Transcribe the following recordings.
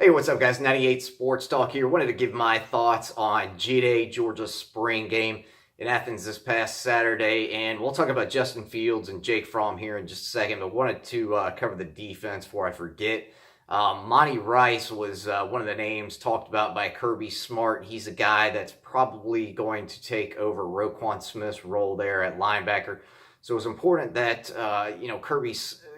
Hey, what's up, guys? 98 Sports Talk here. Wanted to give my thoughts on G-Day, Georgia's spring game in Athens this past Saturday, and we'll talk about Justin Fields and Jake Fromm here in just a second, but wanted to cover the defense before I forget. Monty Rice was one of the names talked about by Kirby Smart. He's a guy that's probably going to take over Roquan Smith's role there at linebacker. So it was important that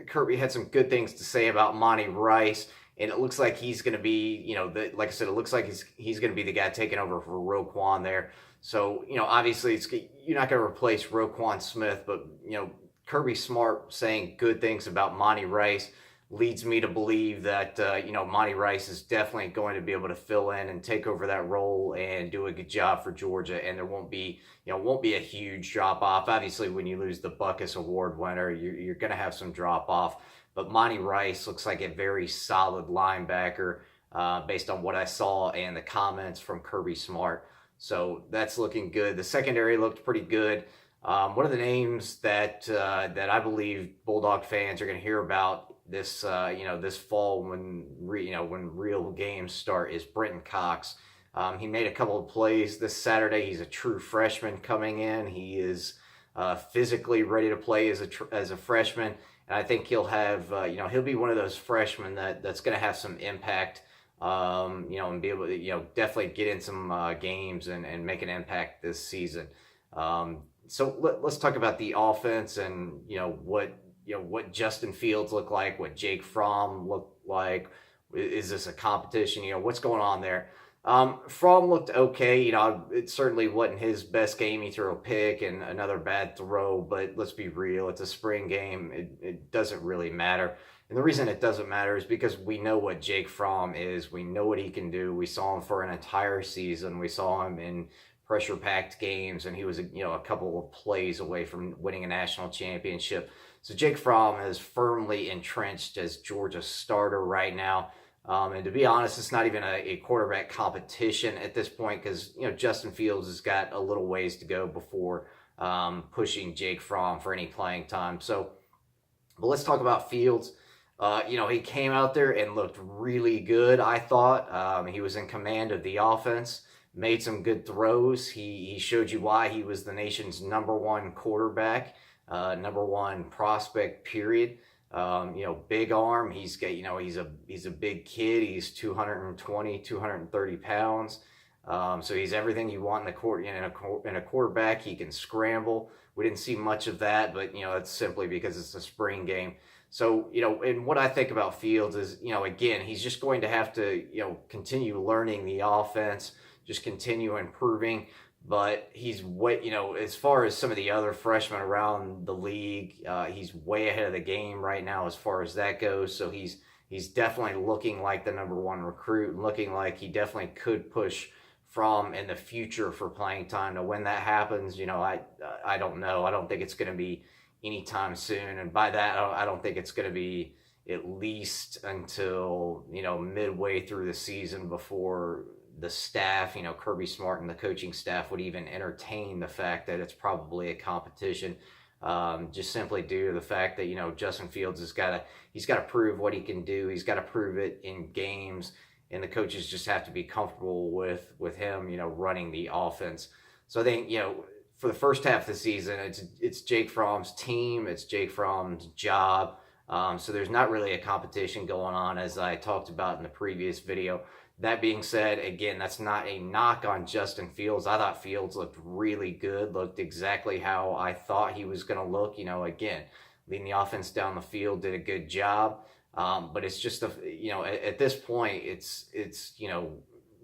Kirby had some good things to say about Monty Rice. And it looks like he's going to be, like I said, it looks like he's going to be the guy taking over for Roquan there. So, obviously you're not going to replace Roquan Smith, but, Kirby Smart saying good things about Monty Rice leads me to believe that, Monty Rice is definitely going to be able to fill in and take over that role and do a good job for Georgia. And there won't be a huge drop off. Obviously, when you lose the Buckus Award winner, you're going to have some drop off. But Monty Rice looks like a very solid linebacker based on what I saw and the comments from Kirby Smart. So that's looking good. The secondary looked pretty good. One of the names that I believe Bulldog fans are going to hear about this this fall when real games start is Brenton Cox. He made a couple of plays this Saturday. He's a true freshman coming in. He is physically ready to play as a freshman. And I think he'll have, he'll be one of those freshmen that's going to have some impact, and be able to, definitely get in some games and make an impact this season. So let's talk about the offense and, what Justin Fields looked like, what Jake Fromm looked like. Is this a competition? What's going on there? Fromm looked okay. It certainly wasn't his best game. He threw a pick and another bad throw, but let's be real. It's a spring game. It doesn't really matter. And the reason it doesn't matter is because we know what Jake Fromm is. We know what he can do. We saw him for an entire season. We saw him in pressure-packed games, and he was, a couple of plays away from winning a national championship. So Jake Fromm is firmly entrenched as Georgia's starter right now. And to be honest, it's not even a quarterback competition at this point because, Justin Fields has got a little ways to go before pushing Jake Fromm for any playing time. But let's talk about Fields. He came out there and looked really good, I thought. He was in command of the offense, made some good throws. He showed you why he was the nation's number one quarterback, number one prospect, period. Big arm. He's a big kid. He's 220, 230 pounds. So he's everything you want in a quarterback. He can scramble. We didn't see much of that, but that's simply because it's a spring game. So, and what I think about Fields is, again, he's just going to have to, continue learning the offense, just continue improving. But he's way, as far as some of the other freshmen around the league, he's way ahead of the game right now as far as that goes. So he's definitely looking like the number one recruit and looking like he definitely could push Fromm in the future for playing time. Now, when that happens, I don't know. I don't think it's going to be anytime soon. And by that, I don't think it's going to be at least until, midway through the season before the staff, Kirby Smart and the coaching staff would even entertain the fact that it's probably a competition, just simply due to the fact that, Justin Fields he's got to prove what he can do. He's got to prove it in games, and the coaches just have to be comfortable with him, running the offense. So I think, for the first half of the season, it's Jake Fromm's team, it's Jake Fromm's job. So there's not really a competition going on, as I talked about in the previous video. That being said, again, that's not a knock on Justin Fields. I thought Fields looked really good, looked exactly how I thought he was going to look. Again, leading the offense down the field, did a good job. But it's just, at this point, it's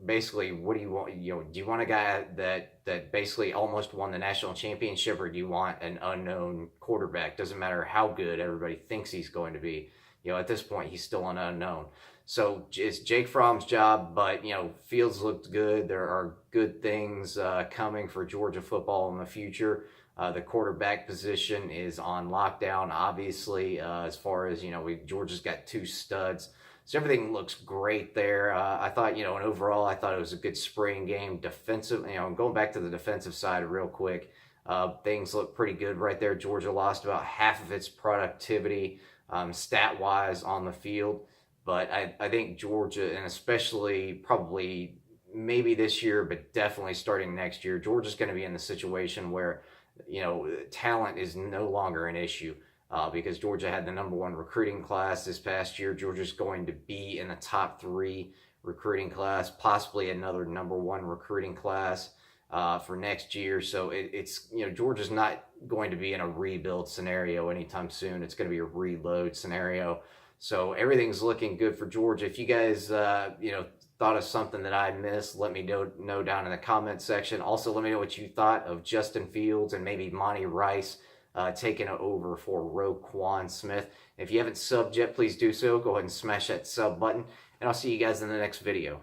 basically, what do you want? Do you want a guy that basically almost won the national championship, or do you want an unknown quarterback? Doesn't matter how good everybody thinks he's going to be. At this point, he's still an unknown. So it's Jake Fromm's job, but, Fields looked good. There are good things coming for Georgia football in the future. The quarterback position is on lockdown, obviously, as far as, Georgia's got two studs. So everything looks great there. I thought, and overall, I thought it was a good spring game. Defensive, going back to the defensive side real quick, things look pretty good right there. Georgia lost about half of its productivity stat-wise on the field. But I think Georgia, and especially probably maybe this year, but definitely starting next year, Georgia's going to be in the situation where, talent is no longer an issue. Because Georgia had the number one recruiting class this past year. Georgia's going to be in the top three recruiting class, possibly another number one recruiting class for next year. So it's Georgia's not going to be in a rebuild scenario anytime soon. It's going to be a reload scenario. So everything's looking good for Georgia. If you guys thought of something that I missed, let me know down in the comment section. Also, let me know what you thought of Justin Fields and maybe Monty Rice taking it over for Roquan Smith. If you haven't subbed yet, please do so. Go ahead and smash that sub button, and I'll see you guys in the next video.